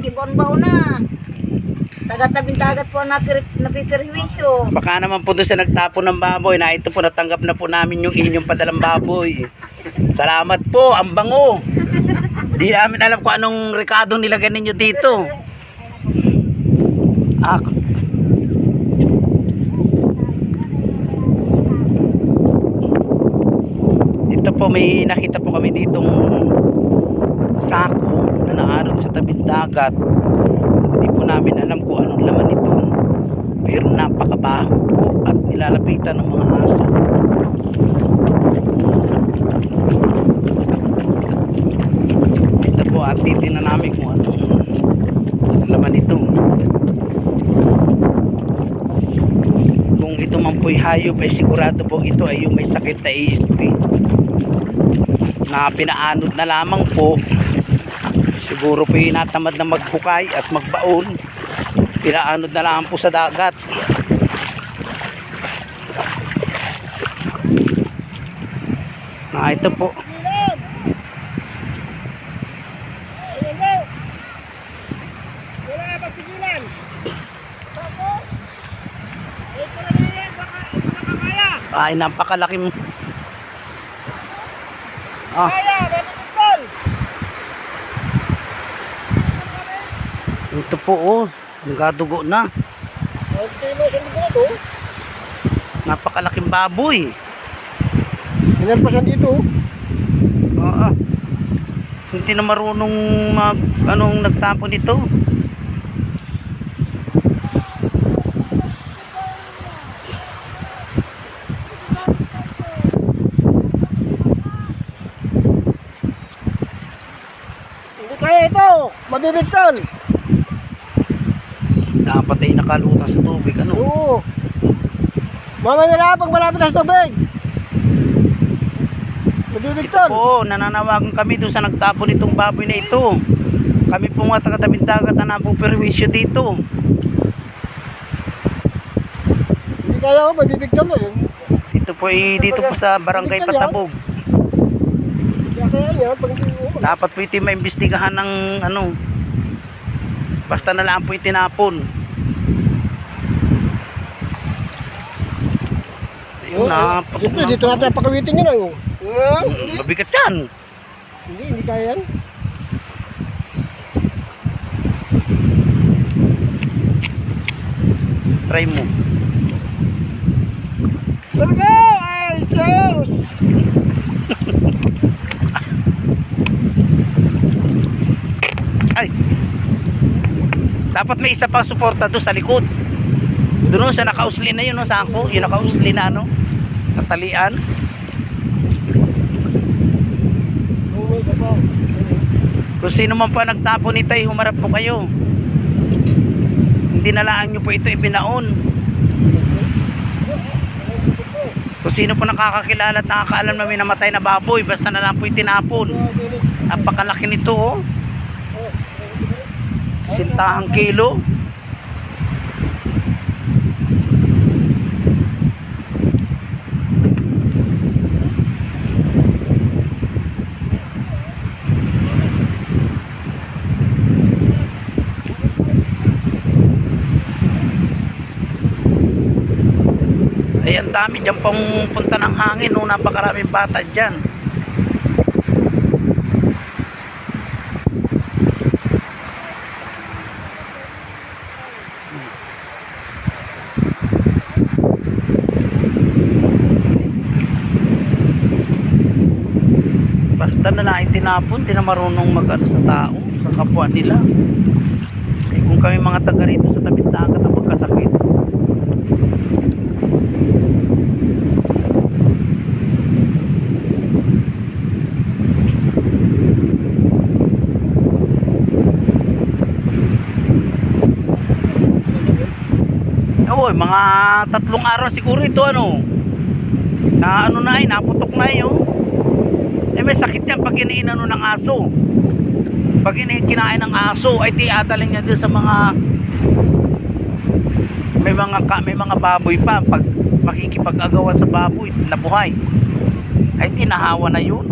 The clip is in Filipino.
kibon-baon na. Taga-tabing dagat po napipirwisyo. Baka naman po doon sa nagtapon ng baboy na ito po natanggap na po namin yung inyong padalang baboy. Salamat po, ang bango. Di namin alam kung anong rekadong nilagay ninyo dito. Dito po may nakita po kami ditong sako na naaron sa tabing dagat. Hindi po namin alam kung anong laman ito, pero napakabaho po at nilalapitan ng mga aso. Ito po at titignan namin kung anong laman ito. Kung ito man po'y hayop ay sigurado po ito ay yung may sakit na ASP na pinaanod na lamang po. Siguro po yung natamad na maghukay at magbaon, pinaanod na lamang po sa dagat. Ito po. Ay, napakalaking ito po oh, nagadugo na. Napakalaking baboy. Ilan pa siya dito? Oo. Hindi na marunong anong nagtapon dito. Hindi kaya ito, mabibigtan. Dapat ay nakalutang sa tubig, ano? Oo. Mama nila pag malapit na sa tubig. Ito Mabibigtan. po, nananawagan kami doon sa nagtapon itong baboy na ito. Kami po mga taga-tabing dagat na napuperwisyo dito. Hindi kaya ako, mabibigtan na yun. Ito po ay dito po sa barangay Patabog. Kaya yan, pag hindi mo. Dapat po ito maimbestigahan ng ano. Basta na lang po itinapon. Ayun na. Siyempre, dito natin pakawitin yun oh. Mabigat yan. Hindi kaya yan. Try mo. Talaga! Ay, sus! Ay. Dapat may isa pang suporta doon sa likod. Doon sa nakausli na yun, no, sako. Yung nakausli na ano, natalian. Kung sino man pa nagtapon nito, humarap po kayo. Hindi nalaan nyo po ito ibinaon. Kung sino po nakakakilala at nakakaalam na may namatay na baboy, basta na lang po itinapon. Napakalaki nito oh. 60 kilo. Ay, ang dami dyan pang punta ng hangin, no? Napakaraming bata dyan. Basta na lang itinapon, di na marunong mag-ano sa tao, sa kapwa nila. Eh, kung kami mga taga rito sa tabing dagat ang magkasakit. Oo, mga 3 araw siguro ito ano. Na ano na ay, naputok na yun. Eh may sakit yan pag iniinano ng aso. Pag kinain ng aso ay di ataling niya dyan sa mga may mga baboy pa. Pag makikipag-agawan sa baboy na buhay ay di nahawa na yun.